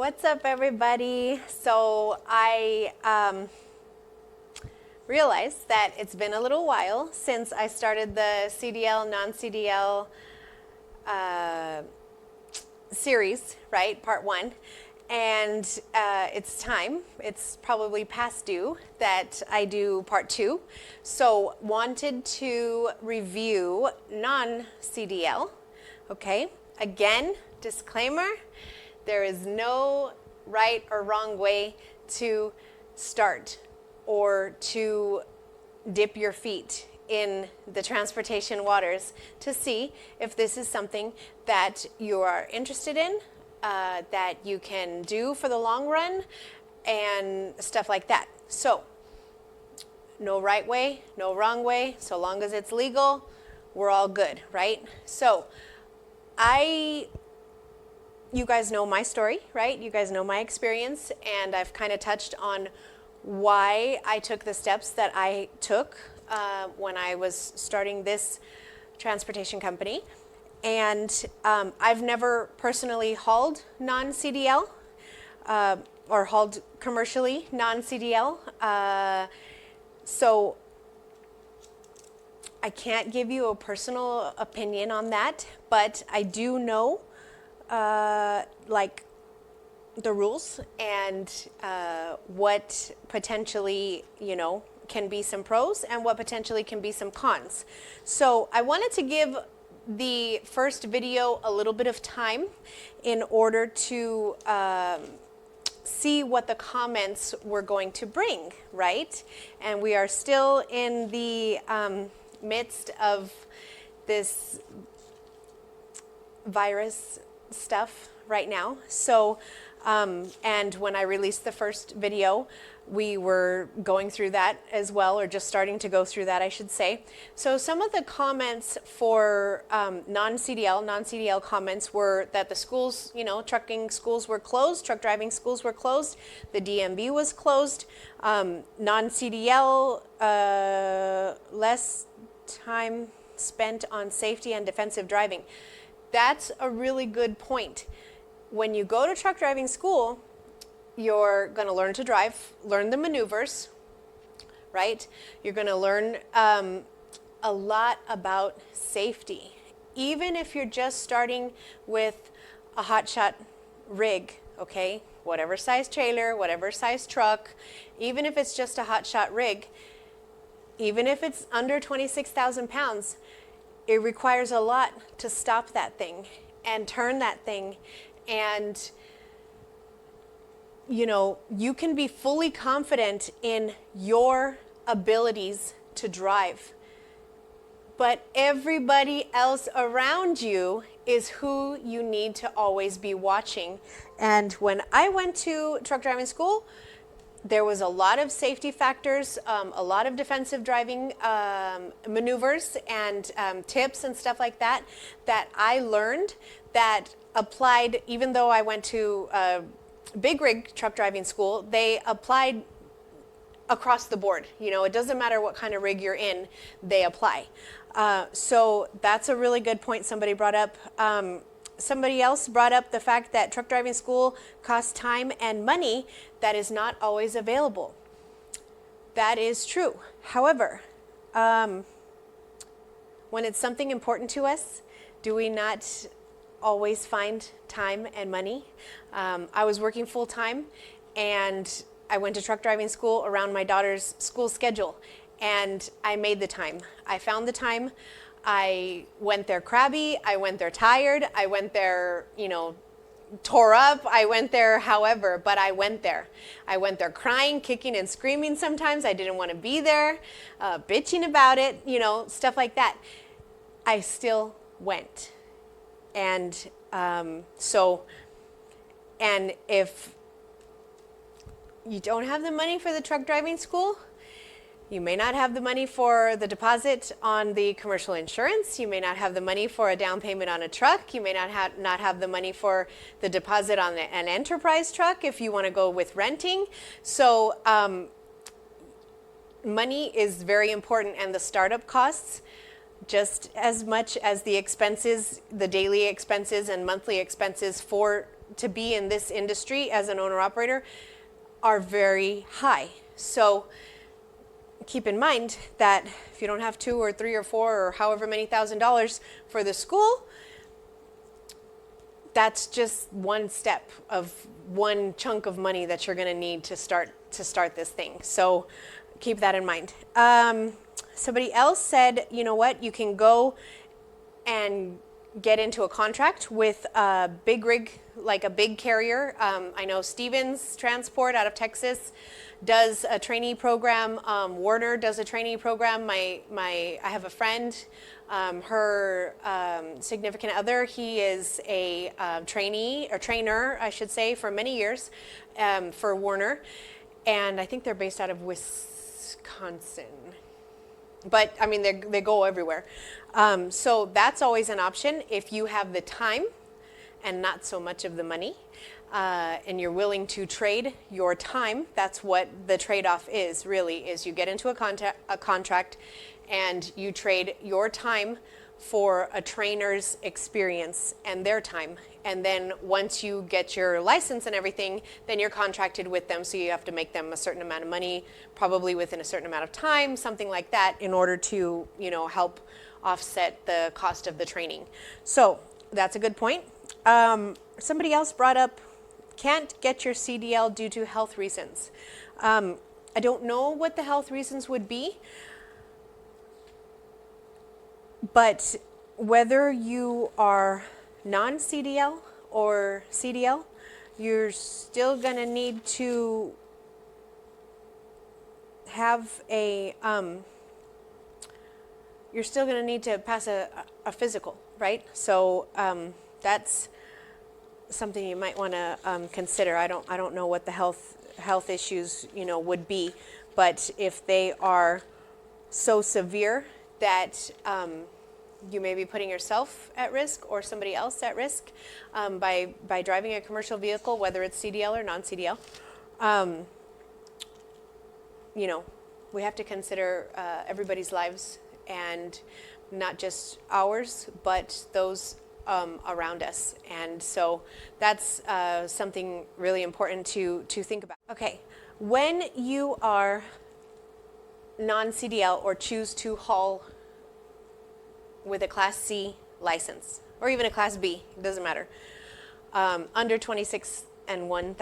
What's up, everybody? So I realized that it's been a little while since I started the CDL, non-CDL series, right? Part 1. And it's time, it's probably past due that I do part 2. So wanted to review non-CDL, okay? Again, disclaimer, there is no right or wrong way to start or to dip your feet in the transportation waters to see if this is something that you are interested in, that you can do for the long run, and stuff like that. So, no right way, no wrong way. So long as it's legal, we're all good, right? So, you guys know my story, right? You guys know my experience, and I've kind of touched on why I took the steps that I took when I was starting this transportation company. And I've never personally hauled non-CDL or hauled commercially non-CDL. So I can't give you a personal opinion on that, but I do know like the rules and what potentially, can be some pros and what potentially can be some cons. So I wanted to give the first video a little bit of time in order to see what the comments were going to bring, right? And we are still in the midst of this virus stuff right now. So, and when I released the first video, we were going through that as well, or just starting to go through that, I should say. So some of the comments for non-CDL comments were that the schools, trucking schools were closed, truck driving schools were closed, the DMV was closed, non-CDL, less time spent on safety and defensive driving. That's a really good point. When you go to truck driving school, you're going to learn to drive, learn the maneuvers, right? You're going to learn a lot about safety. Even if you're just starting with a Hotshot rig, okay? Whatever size trailer, whatever size truck, even if it's just a Hotshot rig, even if it's under 26,000 pounds, it requires a lot to stop that thing and turn that thing. And, you can be fully confident in your abilities to drive. But everybody else around you is who you need to always be watching. And when I went to truck driving school, there was a lot of safety factors, a lot of defensive driving maneuvers and tips and stuff like that I learned that applied, even though I went to big rig truck driving school, they applied across the board. It doesn't matter what kind of rig you're in, they apply. So that's a really good point somebody brought up. Somebody else brought up the fact that truck driving school costs time and money that is not always available. That is true. However, when it's something important to us, do we not always find time and money? I was working full time, and I went to truck driving school around my daughter's school schedule, and I made the time. I found the time. I went there crabby, I went there tired, I went there, tore up, I went there however, but I went there. I went there crying, kicking and screaming sometimes. I didn't want to be there, bitching about it, stuff like that. I still went. And and if you don't have the money for the truck driving school, you may not have the money for the deposit on the commercial insurance. You may not have the money for a down payment on a truck. You may not have the money for the deposit on an enterprise truck if you want to go with renting. So money is very important, and the startup costs just as much as the expenses, the daily expenses and monthly expenses for to be in this industry as an owner-operator are very high. So keep in mind that if you don't have 2 or 3 or 4 or however many $1,000s for the school, that's just one step of one chunk of money that you're going to need to start this thing. So keep that in mind. Somebody else said, you know what, you can go and get into a contract with a big rig, like a big carrier. I know Stevens Transport out of Texas does a trainee program. Warner does a trainee program. I have a friend, her significant other, he is a trainee, or trainer, I should say, for many years for Warner. And I think they're based out of Wisconsin. But I mean, they go everywhere. So that's always an option if you have the time and not so much of the money, and you're willing to trade your time. That's what the trade-off is, really, is you get into a contract and you trade your time for a trainer's experience and their time. And then once you get your license and everything, then you're contracted with them. So you have to make them a certain amount of money, probably within a certain amount of time, something like that, in order to, you know, help offset the cost of the training. So that's a good point. Somebody else brought up, can't get your CDL due to health reasons. I don't know what the health reasons would be, but whether you are non-CDL or CDL, you're still going to need to have a, you're still going to need to pass a physical, right? So that's something you might want to consider. I don't know what the health issues, you know, would be, but if they are so severe that you may be putting yourself at risk or somebody else at risk by driving a commercial vehicle, whether it's CDL or non-CDL. You know, we have to consider everybody's lives, and not just ours, but those around us. And so that's something really important to think about. Okay, when you are non-CDL or choose to haul with a Class C license, or even a Class B, it doesn't matter, under 26,001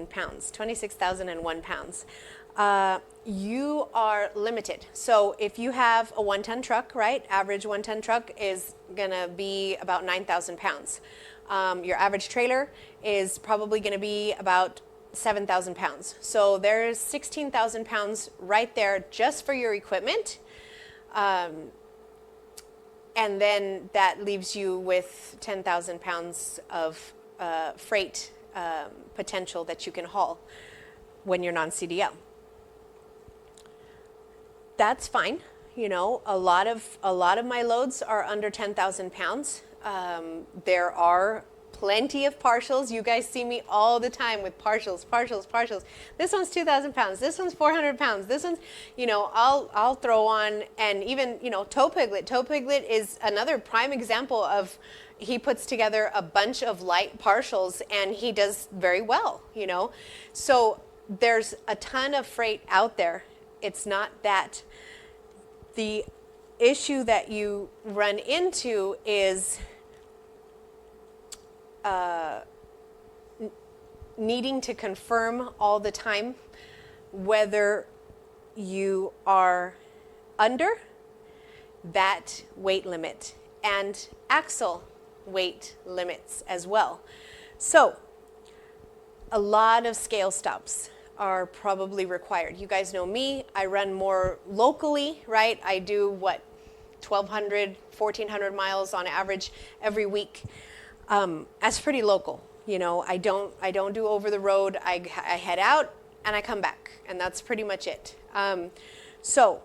pounds, 26,001 pounds, you are limited. So if you have a 1-ton truck, right, average 1-ton truck is gonna be about 9,000 pounds. Your average trailer is probably gonna be about 7,000 pounds. So there's 16,000 pounds right there just for your equipment. And then that leaves you with 10,000 pounds of freight potential that you can haul when you're non-CDL. That's fine. You know, a lot of my loads are under 10,000 pounds. There are plenty of partials. You guys see me all the time with partials. This one's 2,000 pounds. This one's 400 pounds. This one's, you know, I'll throw on, and even, you know, Toe Piglet. Toe Piglet is another prime example of, he puts together a bunch of light partials and he does very well, you know. So there's a ton of freight out there. It's not that. The issue that you run into is needing to confirm all the time whether you are under that weight limit and axle weight limits as well. So a lot of scale stops are probably required. You guys know me, I run more locally, right? I do what, 1,200, 1,400 miles on average every week. That's pretty local. You know, I don't do over the road. I head out and I come back, and that's pretty much it. So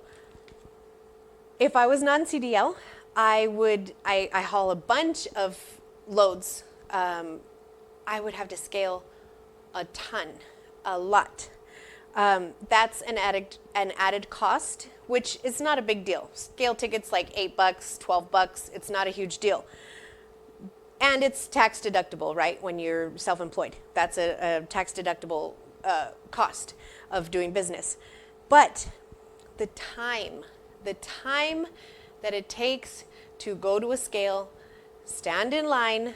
if I was non-CDL, I haul a bunch of loads. I would have to scale a ton, a lot. That's an added cost, which is not a big deal. Scale tickets like $8, $12. It's not a huge deal. And it's tax deductible, right, when you're self-employed. That's a tax deductible cost of doing business. But the time that it takes to go to a scale, stand in line,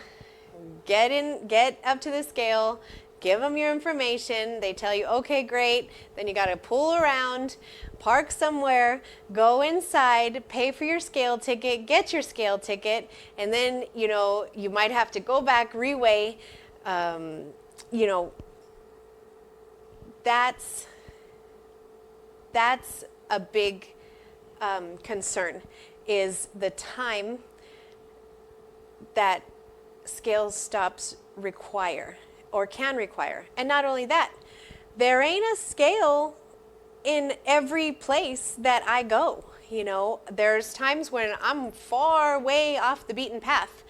get up to the scale, give them your information, they tell you, okay, great, then you got to pull around, park somewhere, go inside, pay for your scale ticket, get your scale ticket, and then, you know, you might have to go back, reweigh, you know, that's a big concern, is the time that scale stops require or can require. And not only that, there ain't a scale in every place that I go. You know, there's times when I'm far way off the beaten path.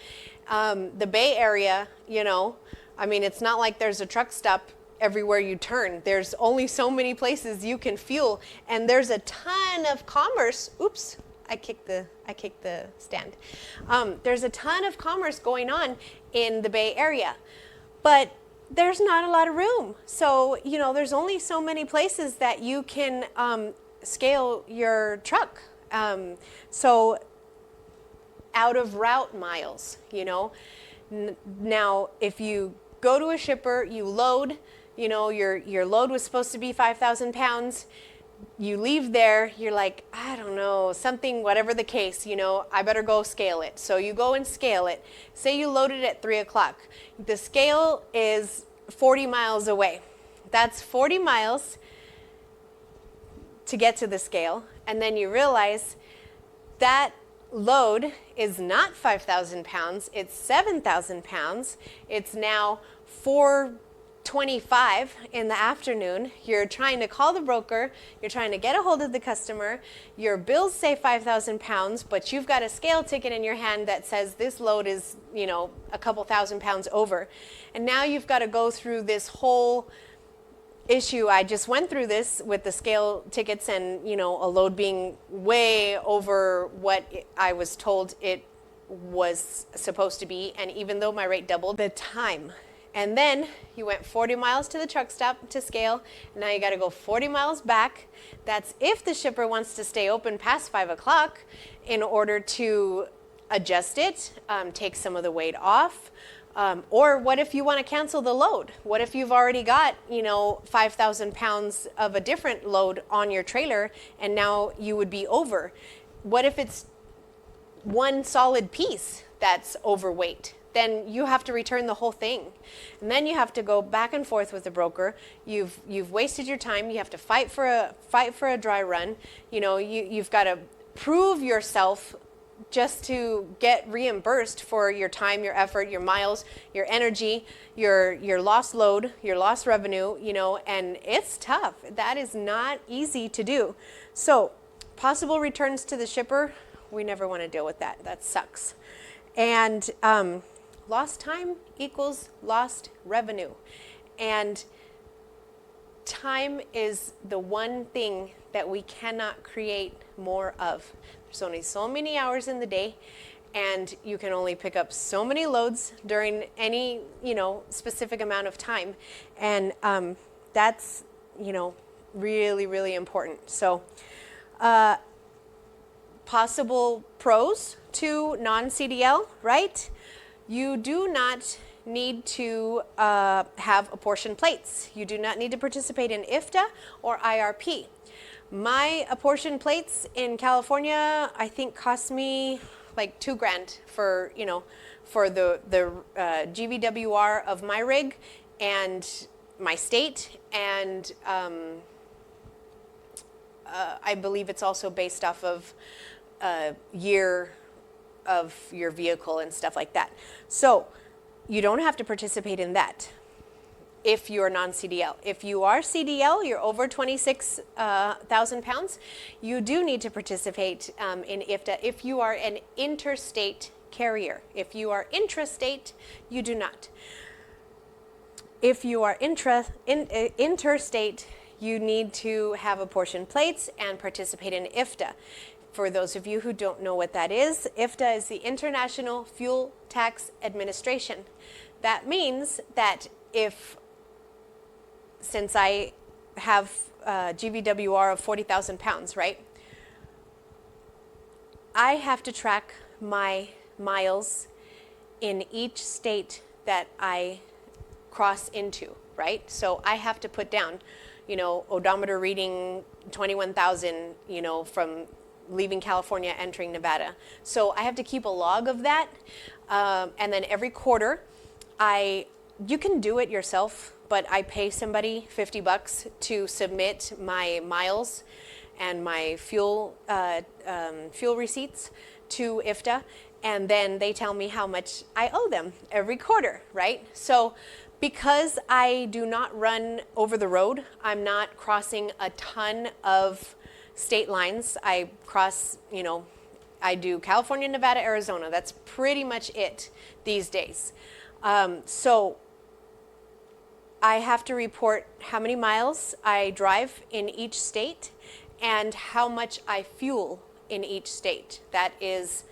The Bay Area, you know, I mean, it's not like there's a truck stop everywhere you turn. There's only so many places you can fuel, and there's a ton of commerce. Oops, I kicked the stand. There's a ton of commerce going on in the Bay Area, but there's not a lot of room. So, you know, there's only so many places that you can scale your truck. So out of route miles, you know. Now, if you go to a shipper, you load, you know, your load was supposed to be 5,000 pounds. You leave there, you're like, I don't know, something, whatever the case, you know, I better go scale it. So you go and scale it. Say you loaded at 3 o'clock. The scale is 40 miles away. That's 40 miles to get to the scale. And then you realize that load is not 5,000 pounds, it's 7,000 pounds. It's now 4:25 in the afternoon. You're trying to call the broker, you're trying to get a hold of the customer, your bills say 5,000 pounds, but you've got a scale ticket in your hand that says this load is, you know, a couple thousand pounds over. And now you've got to go through this whole issue. I just went through this with the scale tickets and, you know, a load being way over what I was told it was supposed to be. And even though my rate doubled, the time. And then you went 40 miles to the truck stop to scale. Now you got to go 40 miles back. That's if the shipper wants to stay open past 5 o'clock in order to adjust it, take some of the weight off. Or what if you want to cancel the load? What if you've already got, you know, 5,000 pounds of a different load on your trailer and now you would be over? What if it's one solid piece that's overweight? Then you have to return the whole thing. And then you have to go back and forth with the broker. You've wasted your time. You have to fight for a dry run. You know, you've got to prove yourself just to get reimbursed for your time, your effort, your miles, your energy, your lost load, your lost revenue, you know, and it's tough. That is not easy to do. So possible returns to the shipper, we never want to deal with that. That sucks. And lost time equals lost revenue. And time is the one thing that we cannot create more of. There's only so many hours in the day, and you can only pick up so many loads during any, you know, specific amount of time. And that's, you know, really, really important. So possible pros to non-CDL, right? You do not need to have apportioned plates. You do not need to participate in IFTA or IRP. My apportioned plates in California, I think, cost me like $2,000 for, you know, for the GVWR of my rig and my state, and I believe it's also based off of year of your vehicle and stuff like that. So you don't have to participate in that if you're non-CDL. If you are CDL, you're over 26,000 pounds, you do need to participate in IFTA if you are an interstate carrier. If you are intrastate, you do not. If you are interstate, you need to have apportioned plates and participate in IFTA. For those of you who don't know what that is, IFTA is the International Fuel Tax Administration. That means that since I have a GVWR of 40,000 pounds, right? I have to track my miles in each state that I cross into, right? So I have to put down, odometer reading 21,000, from leaving California, entering Nevada. So I have to keep a log of that. And then every quarter, you can do it yourself, but I pay somebody $50 to submit my miles and my fuel receipts to IFTA, and then they tell me how much I owe them every quarter, right? So because I do not run over the road, I'm not crossing a ton of state lines. I cross, I do California, Nevada, Arizona. That's pretty much it these days. So I have to report how many miles I drive in each state and how much I fuel in each state. That is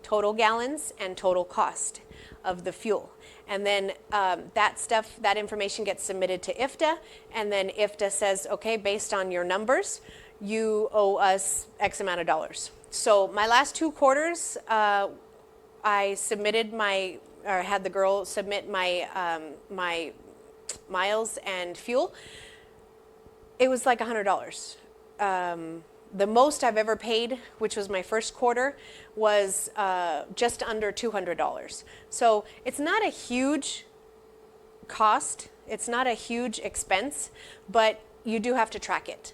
total gallons and total cost of the fuel. And then that information gets submitted to IFTA, and then IFTA says, okay, based on your numbers, you owe us X amount of dollars. So my last 2 quarters, I submitted had the girl submit my miles and fuel. It was like $100. The most I've ever paid, which was my first quarter, was just under $200. So it's not a huge cost. It's not a huge expense, but you do have to track it.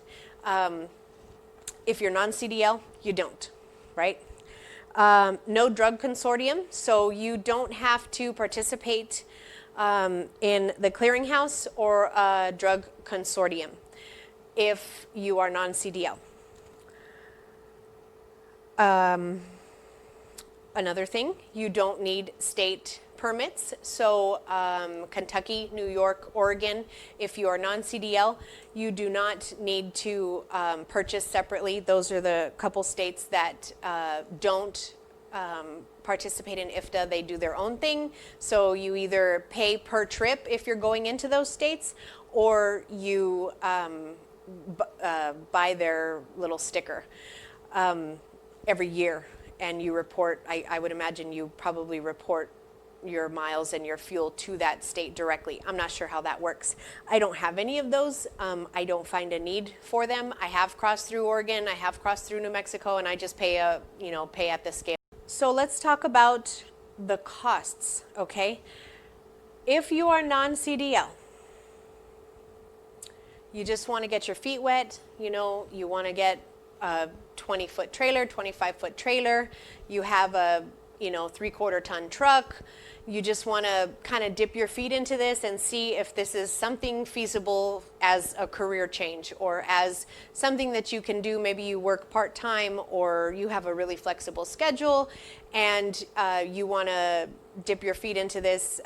If you're non-CDL, you don't, right? No drug consortium, so you don't have to participate in the clearinghouse or a drug consortium if you are non-CDL. Another thing, you don't need state permits. So Kentucky, New York, Oregon, if you are non-CDL, you do not need to purchase separately. Those are the couple states that don't participate in IFTA. They do their own thing. So you either pay per trip if you're going into those states, or you buy their little sticker every year, and you report. I would imagine you probably report your miles and your fuel to that state directly. I'm not sure how that works. I don't have any of those. I don't find a need for them. I have crossed through Oregon, I have crossed through New Mexico, and I just pay at the scale. So let's talk about the costs, okay? If you are non-CDL, you just want to get your feet wet, you want to get a 20-foot trailer, 25-foot trailer, you have a 3/4 ton truck, you just want to kind of dip your feet into this and see if this is something feasible as a career change, or as something that you can do. Maybe you work part-time, or you have a really flexible schedule, and you want to dip your feet into this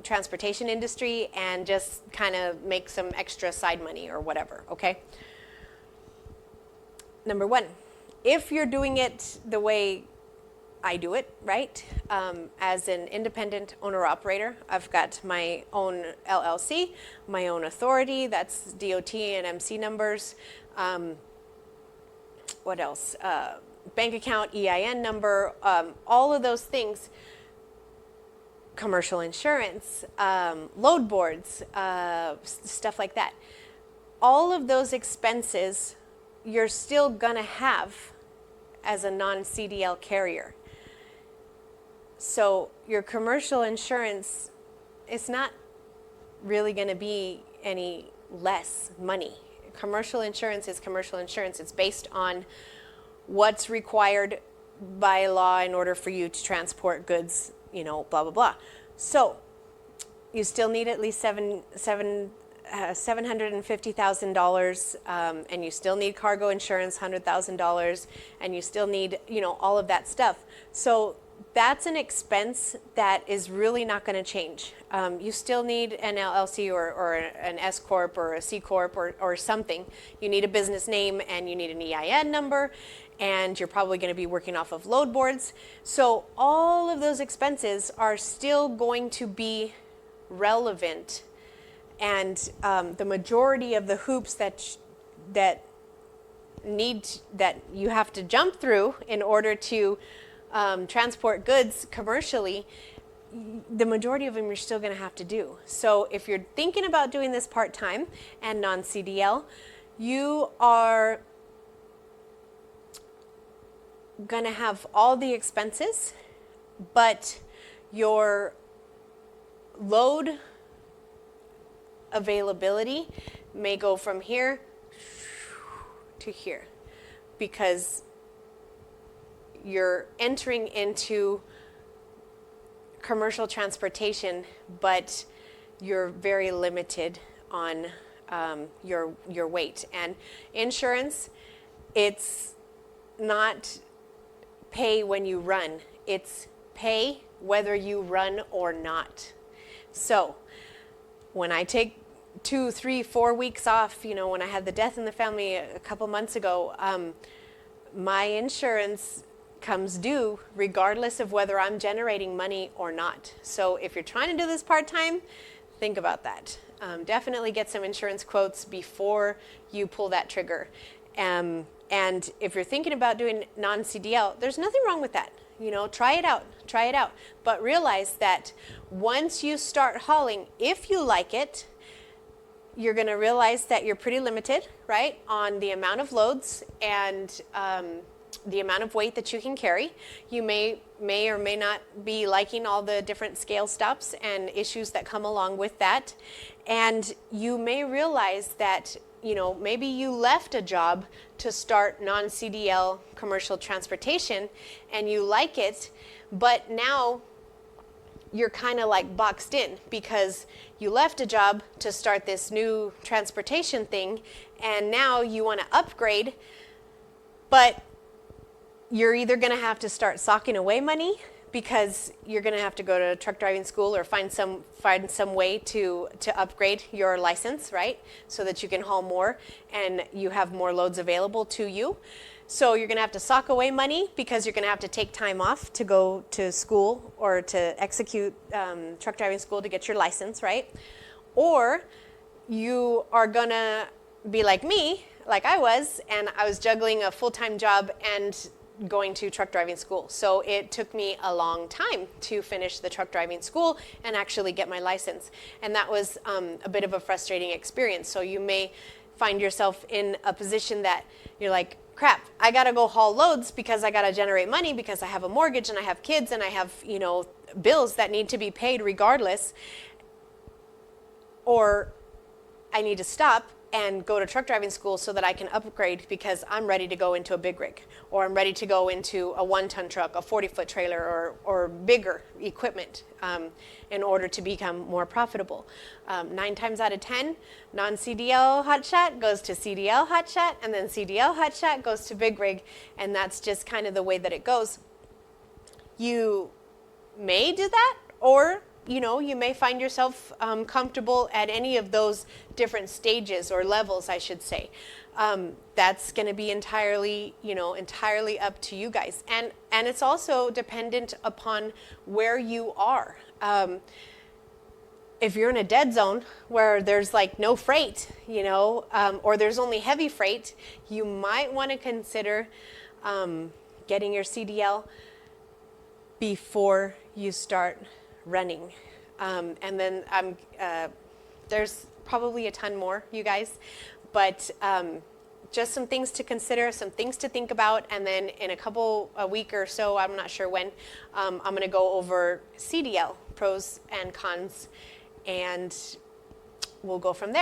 transportation industry and just kind of make some extra side money or whatever, okay? Number one, if you're doing it the way I do it, right? As an independent owner-operator, I've got my own LLC, my own authority, that's DOT and MC numbers. What else? Bank account, EIN number, all of those things. Commercial insurance, load boards, stuff like that. All of those expenses you're still gonna have as a non-CDL carrier. So your commercial insurance, it's not really going to be any less money. Commercial insurance is commercial insurance. It's based on what's required by law in order for you to transport goods, blah, blah, blah. So you still need at least $750,000, and you still need cargo insurance, $100,000, and you still need, all of that stuff. So that's an expense that is really not going to change. You still need an LLC or an S Corp or a C Corp or something. You need a business name and you need an EIN number, and you're probably going to be working off of load boards. So all of those expenses are still going to be relevant, and the majority of the hoops that you have to jump through in order to transport goods commercially, the majority of them you're still going to have to do. So if you're thinking about doing this part-time and non-CDL, you are going to have all the expenses, but your load availability may go from here to here, because you're entering into commercial transportation, but you're very limited on your weight. And insurance, it's not pay when you run, it's pay whether you run or not. So when I take 2, 3, 4 weeks off, when I had the death in the family a couple months ago, my insurance comes due regardless of whether I'm generating money or not. So if you're trying to do this part-time, think about that. Definitely get some insurance quotes before you pull that trigger. And if you're thinking about doing non-CDL, there's nothing wrong with that. Try it out. But realize that once you start hauling, if you like it, you're going to realize that you're pretty limited, right, on the amount of loads and the amount of weight that you can carry. You may or may not be liking all the different scale stops and issues that come along with that. And you may realize that, maybe you left a job to start non-CDL commercial transportation and you like it, but now you're kind of like boxed in because you left a job to start this new transportation thing, and now you want to upgrade, but you're either going to have to start socking away money because you're going to have to go to truck driving school or find some way to upgrade your license, right? So that you can haul more and you have more loads available to you. So you're going to have to sock away money because you're going to have to take time off to go to school or to execute truck driving school to get your license, right? Or you are going to be like me, like I was, and I was juggling a full-time job and going to truck driving school. So it took me a long time to finish the truck driving school and actually get my license. And that was a bit of a frustrating experience. So you may find yourself in a position that you're like, crap, I gotta go haul loads because I gotta generate money because I have a mortgage and I have kids and I have, bills that need to be paid regardless. Or I need to stop and go to truck driving school so that I can upgrade because I'm ready to go into a big rig, or I'm ready to go into a 1-ton truck, a 40-foot trailer, or bigger equipment in order to become more profitable. 9 times out of 10, non-CDL Hotshot goes to CDL Hotshot, and then CDL Hotshot goes to big rig, and that's just kind of the way that it goes. You may do that, or you may find yourself comfortable at any of those different stages or levels, I should say. That's going to be entirely up to you guys. And it's also dependent upon where you are. If you're in a dead zone where there's like no freight, or there's only heavy freight, you might want to consider getting your CDL before you start running. And then there's probably a ton more, you guys, but just some things to consider, some things to think about, and then in a week or so, I'm not sure when, I'm going to go over CDL, pros and cons, and we'll go from there.